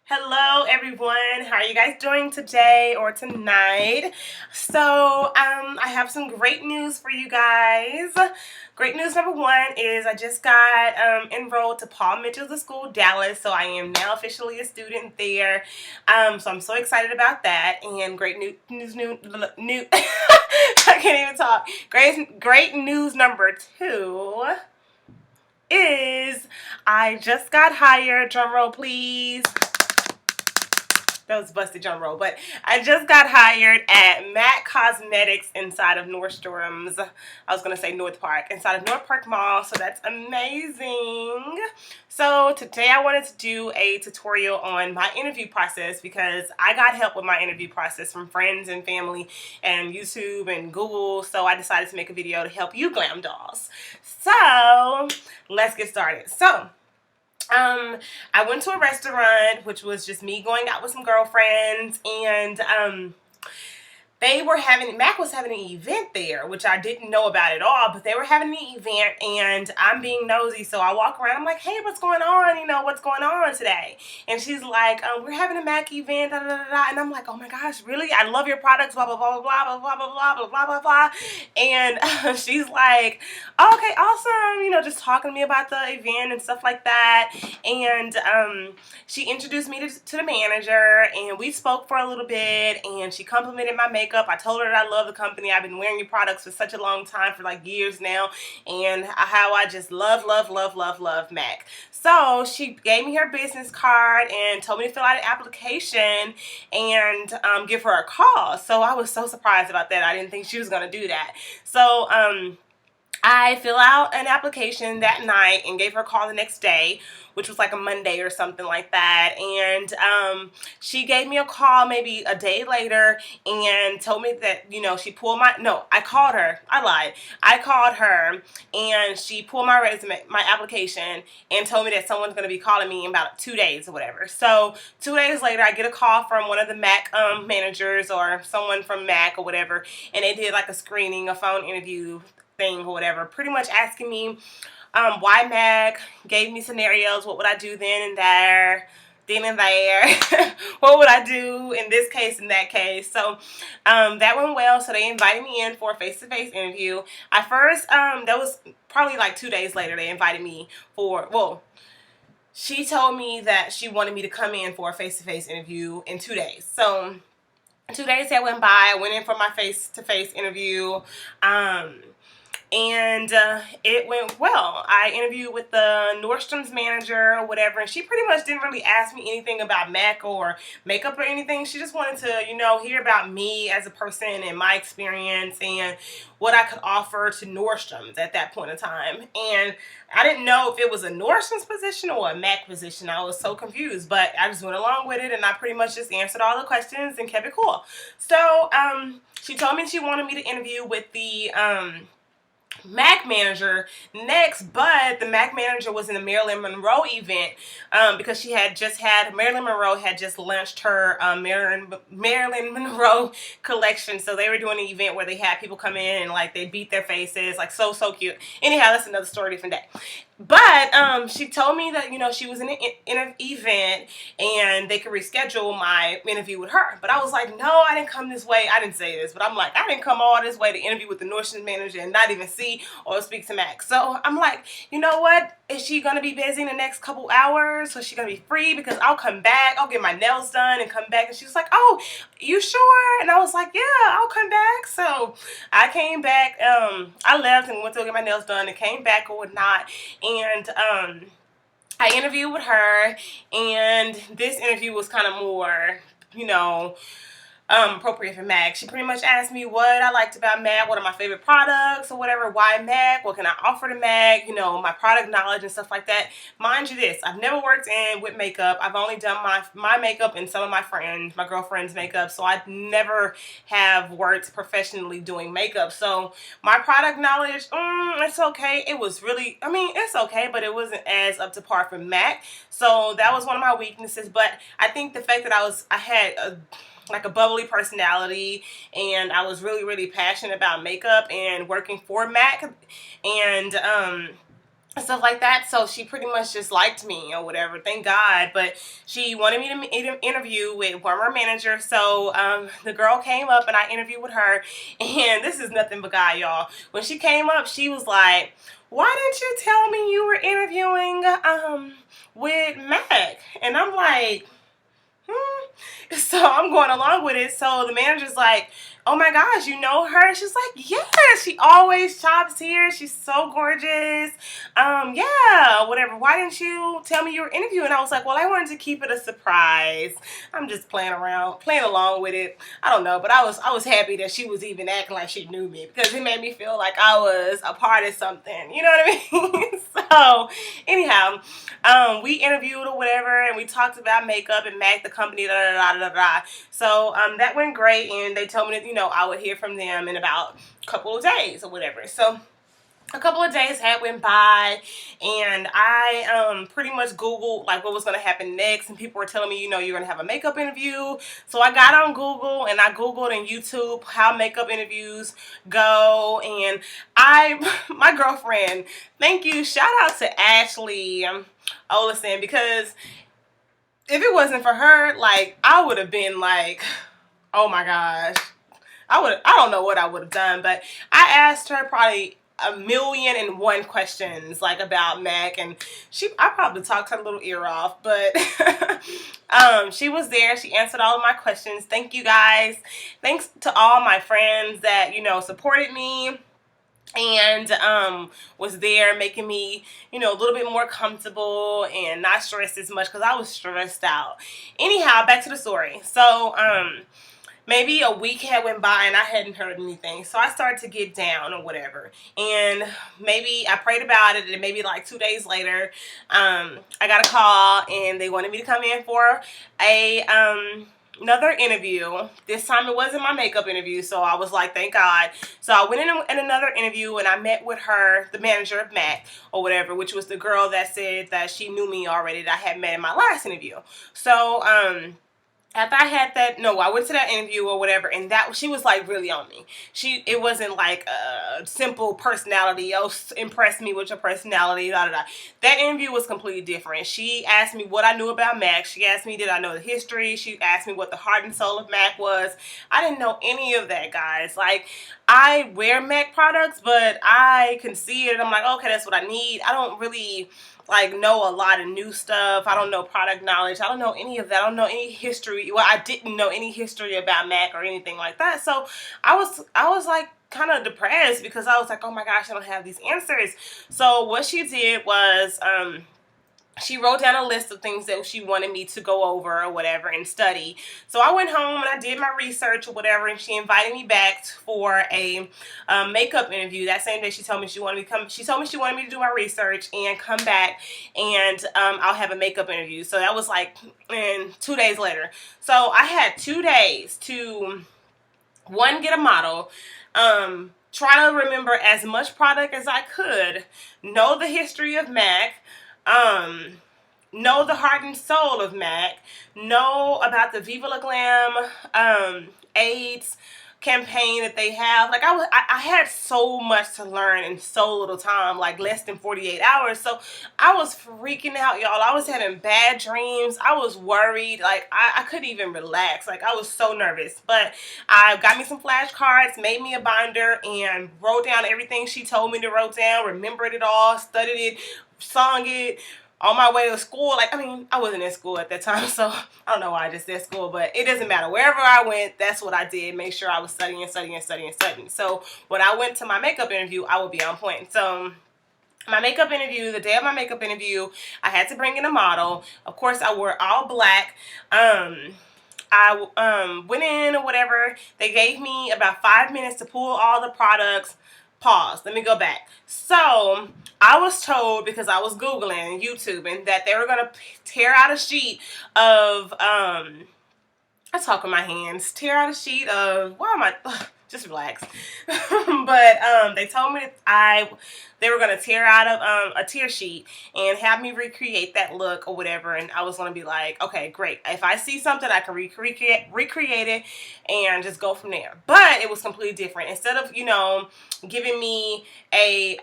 Hello everyone, how are you guys doing today or tonight? I have some great news for you guys. Great news number one is I just got enrolled to Paul Mitchell's School, Dallas, so I am now officially a student there. So I'm so excited about that. And great new I can't even talk. Great news number two is I just got hired. Drum roll, please. That was busted drum roll, but I just got hired at MAC Cosmetics inside of Nordstrom's. I was gonna say North Park, inside of North Park Mall, so that's amazing. So today I wanted to do a tutorial on my interview process because I got help with my interview process from friends and family and YouTube and Google, so I decided to make a video to help you glam dolls. So let's get started. I went to a restaurant, which was just me going out with some girlfriends, and Mac was having an event there, which I didn't know about at all, but they were having an event, and I'm being nosy, so I walk around, I'm like, hey, what's going on? What's going on today? And she's like, we're having a Mac event, da, da, da, da. And I'm like, oh my gosh, really? I love your products, blah, blah, blah, blah, blah, blah, blah, blah, blah, blah, blah, blah. And she's like, oh, okay, awesome, just talking to me about the event and stuff like that. And she introduced me to the manager, and we spoke for a little bit, and she complimented my makeup. I told her that I love the company. I've been wearing your products for such a long time, for like years now, and how I just love MAC. So she gave me her business card and told me to fill out an application and give her a call. So I was so surprised about that. I didn't think she was going to do that. So I fill out an application that night and gave her a call the next day, which was like a Monday or something like that. And she gave me a call maybe a day later and told me that, she pulled I called her. I lied. I called her and she pulled my resume, my application, and told me that someone's going to be calling me in about 2 days or whatever. So 2 days later, I get a call from one of the MAC managers or someone from MAC or whatever, and they did like a screening, a phone interview thing or whatever, pretty much asking me why MAC, gave me scenarios, what would I do then and there, what would I do in this case, in that case. So that went well. So they invited me in for a face-to-face interview. That was probably like 2 days later, they invited me she told me that she wanted me to come in for a face-to-face interview in 2 days. So 2 days that went by, I went in for my face-to-face interview. And it went well. I interviewed with the Nordstrom's manager or whatever, and she pretty much didn't really ask me anything about MAC or makeup or anything. She just wanted to, hear about me as a person and my experience and what I could offer to Nordstrom's at that point in time. And I didn't know if it was a Nordstrom's position or a MAC position. I was so confused, but I just went along with it, and I pretty much just answered all the questions and kept it cool. So she told me she wanted me to interview with the MAC manager next, but the MAC manager was in the Marilyn Monroe event because Marilyn Monroe had just launched her Marilyn Monroe collection. So they were doing an event where they had people come in and like they beat their faces, like so cute. Anyhow, that's another story, different day. But she told me that she was in an event and they could reschedule my interview with her. But I was like, no, I didn't come this way. I didn't say this, but I'm like, I didn't come all this way to interview with the Nordstrom manager and not even see or speak to Max. So I'm like, you know what? Is she gonna be busy in the next couple hours? So is she gonna be free? Because I'll come back, I'll get my nails done and come back. And she was like, oh, you sure? And I was like, yeah, I'll come back. So I came back. I left and went to get my nails done and came back or whatnot. And I interviewed with her, and this interview was kind of more, appropriate for MAC. She pretty much asked me what I liked about MAC, what are my favorite products or whatever, why MAC, what can I offer to MAC, my product knowledge and stuff like that. Mind you this, I've never worked with makeup. I've only done my makeup and some of my girlfriend's makeup, so I never have worked professionally doing makeup. So my product knowledge, it's okay. It was really, it's okay, but it wasn't as up to par for MAC. So that was one of my weaknesses, but I think the fact that I had a bubbly personality, and I was really passionate about makeup and working for MAC, and and stuff like that. So she pretty much just liked me or whatever. Thank God. But she wanted me to interview with one of her managers. So the girl came up and I interviewed with her. And this is nothing but God, y'all. When she came up, she was like, "Why didn't you tell me you were interviewing with Mac?" And I'm like, so I'm going along with it. So the manager's like, "Oh my gosh, you know her?" She's like, "Yeah, she always chops here. She's so gorgeous. Yeah, whatever. Why didn't you tell me you were interviewing?" I was like, "Well, I wanted to keep it a surprise. I'm just playing around, playing along with it. I don't know, but I was happy that she was even acting like she knew me because it made me feel like I was a part of something. You know what I mean?" So anyhow, we interviewed or whatever, and we talked about makeup and MAC, the company, da da da da da. So that went great, and they told me that I would hear from them in about a couple of days or whatever. So a couple of days had went by, and I pretty much Googled like what was going to happen next, and people were telling me, you're going to have a makeup interview. So I got on Google and I Googled in YouTube how makeup interviews go, and my girlfriend, thank you, shout out to Ashley Olison, because if it wasn't for her, like, I would have been like, oh my gosh, I don't know what I would have done. But I asked her probably 1,000,001 questions like about Mac, and I probably talked her little ear off, but she was there. She answered all of my questions. Thank you guys. Thanks to all my friends that supported me and was there making me a little bit more comfortable and not stressed as much, because I was stressed out. Anyhow, back to the story. So maybe a week had went by and I hadn't heard anything. So I started to get down or whatever. And maybe I prayed about it, and maybe like 2 days later, I got a call and they wanted me to come in for another interview. This time it wasn't my makeup interview, so I was like, thank God. So I went in another interview, and I met with her, the manager of MAC or whatever, which was the girl that said that she knew me already, that I had met in my last interview. So after I had that, no, I went to that interview or whatever, and she was like really on me. It wasn't like a simple personality, impress me with your personality, da da da. That interview was completely different. She asked me what I knew about MAC. She asked me, did I know the history? She asked me what the heart and soul of MAC was. I didn't know any of that, guys. Like, I wear MAC products, but I can see it, and I'm like, okay, that's what I need. I don't really like know a lot of new stuff. I don't know product knowledge. I don't know any of that. I don't know any history. Well, I didn't know any history about MAC or anything like that. So I was like kind of depressed, because I was like, oh my gosh, I don't have these answers. So what she did was she wrote down a list of things that she wanted me to go over or whatever and study. So I went home and I did my research or whatever, and she invited me back for a makeup interview. That same day she told me she wanted me to come. She told me she wanted me to do my research and come back, and I'll have a makeup interview. So that was like 2 days later. So I had 2 days to, one, get a model, try to remember as much product as I could, know the history of MAC, know the heart and soul of MAC, know about the Viva La Glam AIDS campaign that they have. Like, I had so much to learn in so little time, like less than 48 hours. So I was freaking out, y'all. I was having bad dreams. I was worried. Like, I couldn't even relax. Like, I was so nervous. But I got me some flashcards, made me a binder, and wrote down everything she told me to write down, remembered it all, studied it, sung it on my way to school. Like, I mean, I wasn't in school at that time, so I don't know why I just said school, but it doesn't matter. Wherever I went, that's what I did. Make sure I was studying. So when I went to my makeup interview, I would be on point. So my makeup interview, the day of my makeup interview, I had to bring in a model. Of course, I wore all black. I went in or whatever. They gave me about 5 minutes to pull all the products. Pause. Let me go back. So I was told, because I was Googling and YouTubing, that they were going to tear out a sheet of, I talk with my hands, tear out a sheet of, why am I, just relax. But they told me that they were going to tear out a tear sheet and have me recreate that look or whatever, and I was going to be like, okay, great. If I see something, I can recreate it and just go from there. But it was completely different. Instead of, giving me a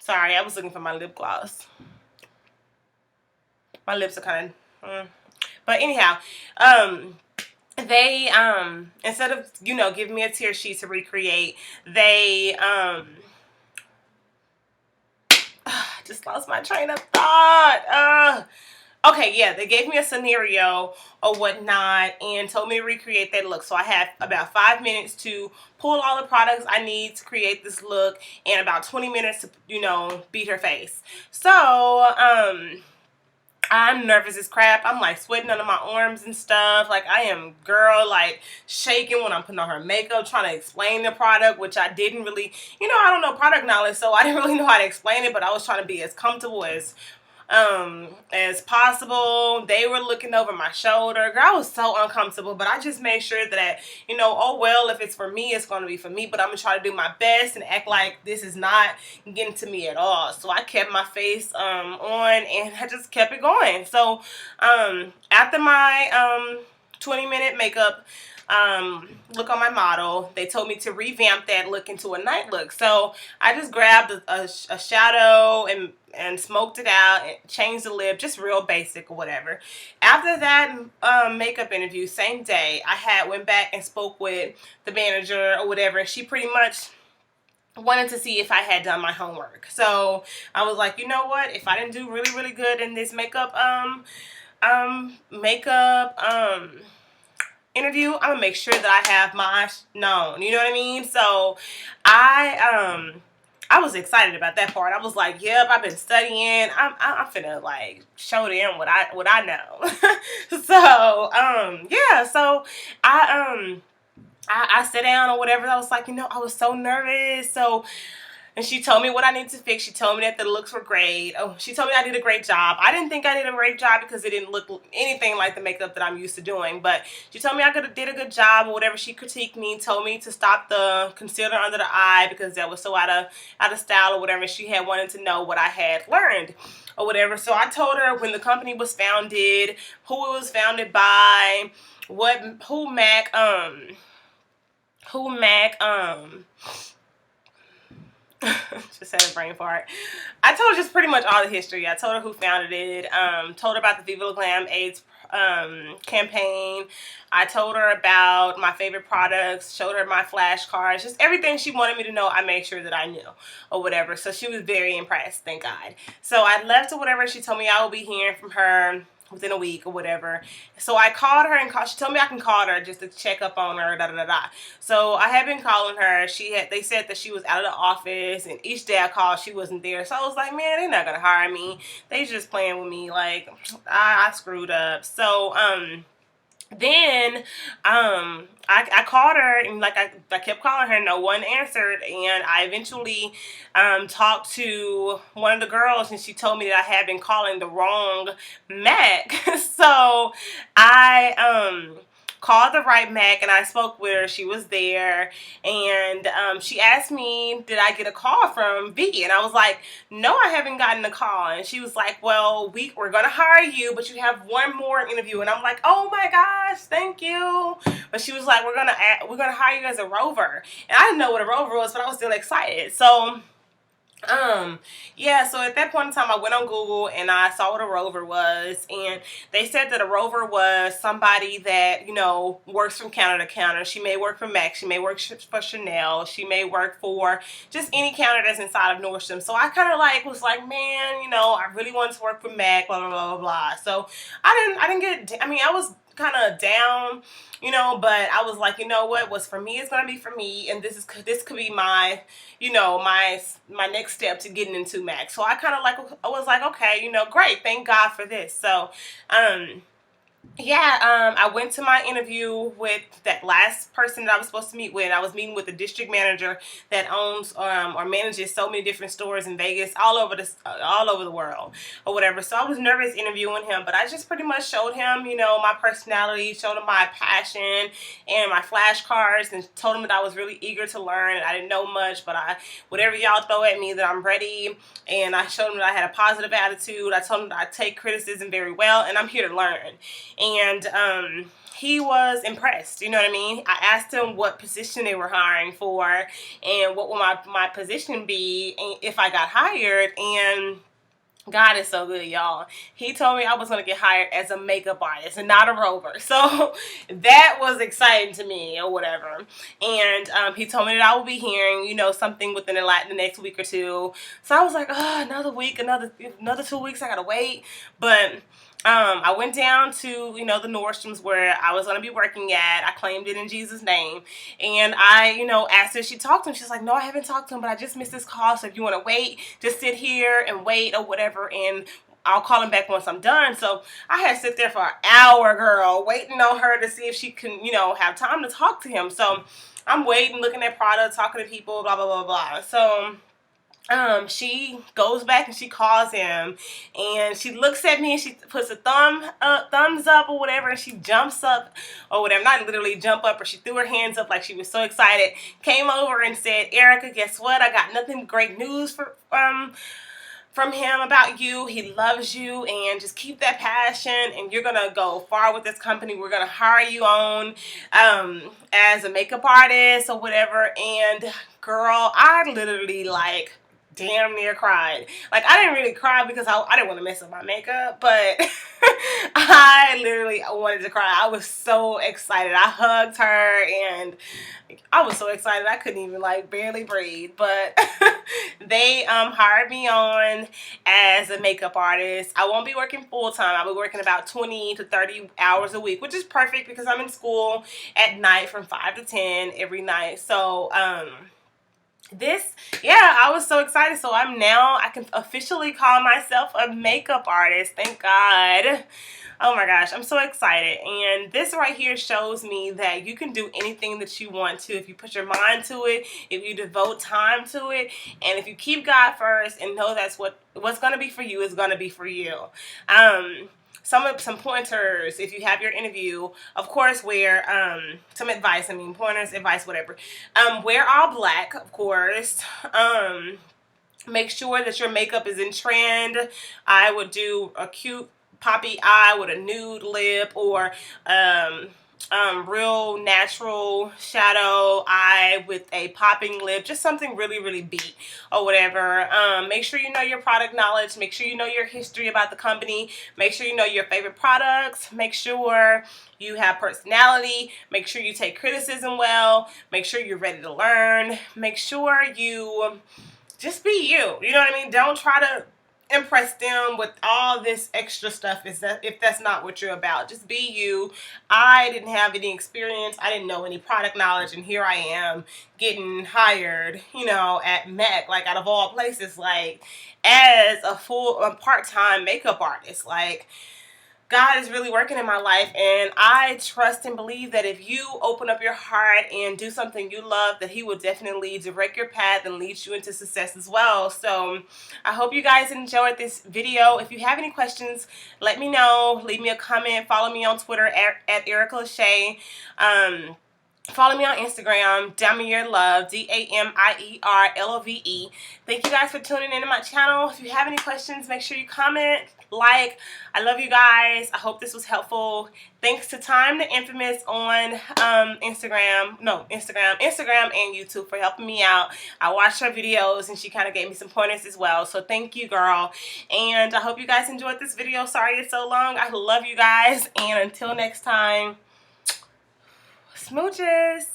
Sorry, I was looking for my lip gloss. My lips are kind of, but anyhow, they instead of giving me a tear sheet to recreate, they just lost my train of thought. Okay, yeah, they gave me a scenario or whatnot and told me to recreate that look. So I had about 5 minutes to pull all the products I need to create this look and about 20 minutes to, beat her face. So, I'm nervous as crap. I'm like sweating under my arms and stuff. Like I am, girl, like shaking when I'm putting on her makeup, trying to explain the product, which I didn't really, I don't know product knowledge, so I didn't really know how to explain it, but I was trying to be as comfortable as possible. They were looking over my shoulder. Girl, I was so uncomfortable, but I just made sure that, oh well, if it's for me, it's going to be for me, but I'm going to try to do my best and act like this is not getting to me at all. So I kept my face on and I just kept it going. So after my 20-minute makeup look on my model, they told me to revamp that look into a night look. So I just grabbed a shadow and smoked it out and changed the lip, just real basic or whatever. After that makeup interview, same day, I went back and spoke with the manager or whatever, and she pretty much wanted to see if I had done my homework. So I was like, you know what, if I didn't do really, really good in this makeup interview, I'm gonna make sure that I have my known, you know what I mean? So I was excited about that part. I was like, yep, I've been studying. I'm finna like show them what I know. So yeah, so I sat down or whatever. I was like, I was so nervous. So, and she told me what I need to fix. She told me that the looks were great. Oh, she told me I did a great job. I didn't think I did a great job because it didn't look anything like the makeup that I'm used to doing. But she told me I did a good job or whatever. She critiqued me, told me to stop the concealer under the eye because that was so out of style or whatever. She had wanted to know what I had learned or whatever. So I told her when the company was founded, who it was founded by, who Mac just had a brain fart. I told her just pretty much all the history. I told her who founded it, told her about the Viva La Glam AIDS campaign. I told her about my favorite products, showed her my flashcards, just everything she wanted me to know. I made sure that I knew or whatever. So she was very impressed, thank God. So I left or whatever. She told me I will be hearing from her within a week or whatever. So I called her and she told me I can call her just to check up on her, So I had been calling her. They said that she was out of the office, and each day I called, she wasn't there. So I was like, man, they're not gonna hire me. They just playing with me. Like I screwed up. So then I called her, and like I kept calling her, no one answered, and I eventually talked to one of the girls, and she told me that I had been calling the wrong Mac. So I called the right Mac, and I spoke with her. She was there, and she asked me, did I get a call from V? And I was like, no, I haven't gotten a call. And she was like, well, we're gonna hire you, but you have one more interview. And I'm like, oh my gosh, thank you. But she was like, we're gonna hire you as a rover. And I didn't know what a rover was, but I was still excited. So yeah, so at that point in time I went on Google and I saw what a rover was, and they said that a rover was somebody that, works from counter to counter. She may work for MAC, she may work for Chanel, she may work for just any counter that's inside of Nordstrom. So I kind of was like, man, I really wanted to work for MAC, blah, blah, blah, blah, blah. So I was kind of down, but I was like, what's for me is going to be for me, and this could be my, my next step to getting into MAC. So I was like, okay, great, thank God for this. So yeah, I went to my interview with that last person that I was supposed to meet with. I was meeting with the district manager that owns or manages so many different stores in Vegas, all over the world or whatever. So I was nervous interviewing him, but I just pretty much showed him, my personality, showed him my passion and my flashcards, and told him that I was really eager to learn. And I didn't know much, but whatever y'all throw at me, that I'm ready. And I showed him that I had a positive attitude. I told him that I take criticism very well, and I'm here to learn. and he was impressed. You know what I mean? I asked him what position they were hiring for and what would my position be if I got hired, and God is so good, y'all. He told me I was going to get hired as a makeup artist and not a rover. So that was exciting to me or whatever. And he told me that I will be hearing, you know, something within the next week or two. So I was like, oh, another week, another 2 weeks, I got to wait. But I went down to, you know, the Nordstrom's where I was going to be working at. I claimed it in Jesus' name. And I, you know, asked her if she talked to him. She's like, no, I haven't talked to him, but I just missed this call. So if you want to wait, just sit here and wait or whatever. And I'll call him back once I'm done. So I had to sit there for an hour, girl, waiting on her to see if she can, you know, have time to talk to him. So I'm waiting, looking at products, talking to people, blah, blah, blah, blah. So she goes back and she calls him, and she looks at me and she puts a thumbs up or whatever, and she jumps up or whatever, not literally jump up, or she threw her hands up like she was so excited, came over and said, Erica, guess what? I got nothing great news from him about you. He loves you, and just keep that passion, and you're gonna go far with this company. We're gonna hire you on as a makeup artist or whatever. And girl, I literally like damn near cried. Like, I didn't really cry because I didn't want to mess up my makeup, but I literally wanted to cry. I was so excited. I hugged her and I was so excited I couldn't even like barely breathe. But they hired me on as a makeup artist. I won't be working full time. I'll be working about 20 to 30 hours a week, which is perfect because I'm in school at night from 5 to 10 every night. So I was so excited. So I can officially call myself a makeup artist. Thank God. Oh my gosh, I'm so excited. And this right here shows me that you can do anything that you want to if you put your mind to it, if you devote time to it, and if you keep God first and know that's what's going to be for you is going to be for you. Some pointers if you have your interview, of course, wear some advice. I mean, pointers, advice, whatever. Wear all black, of course. Make sure that your makeup is in trend. I would do a cute poppy eye with a nude lip, or real natural shadow eye with a popping lip, just something really, really beat or whatever. Make sure you know your product knowledge. Make sure you know your history about the company. Make sure you know your favorite products. Make sure you have personality. Make sure you take criticism well. Make sure you're ready to learn. Make sure you just be you. You know what I mean? Don't try to impress them with all this extra stuff if that's not what you're about. Just be you. I didn't have any experience. I didn't know any product knowledge, and here I am getting hired, you know, at MAC, like out of all places, like as a part-time makeup artist. Like, God is really working in my life, and I trust and believe that if you open up your heart and do something you love, that He will definitely direct your path and lead you into success as well. So I hope you guys enjoyed this video. If you have any questions, let me know. Leave me a comment. Follow me on Twitter at Erica Lachey. Follow me on Instagram, Damierlove, DAMIERLOVE. Thank you guys for tuning into my channel. If you have any questions, make sure you comment, like. I love you guys. I hope this was helpful. Thanks to Time the Infamous on Instagram and YouTube for helping me out. I watched her videos and she kind of gave me some pointers as well. So thank you, girl. And I hope you guys enjoyed this video. Sorry it's so long. I love you guys. And until next time, smooches.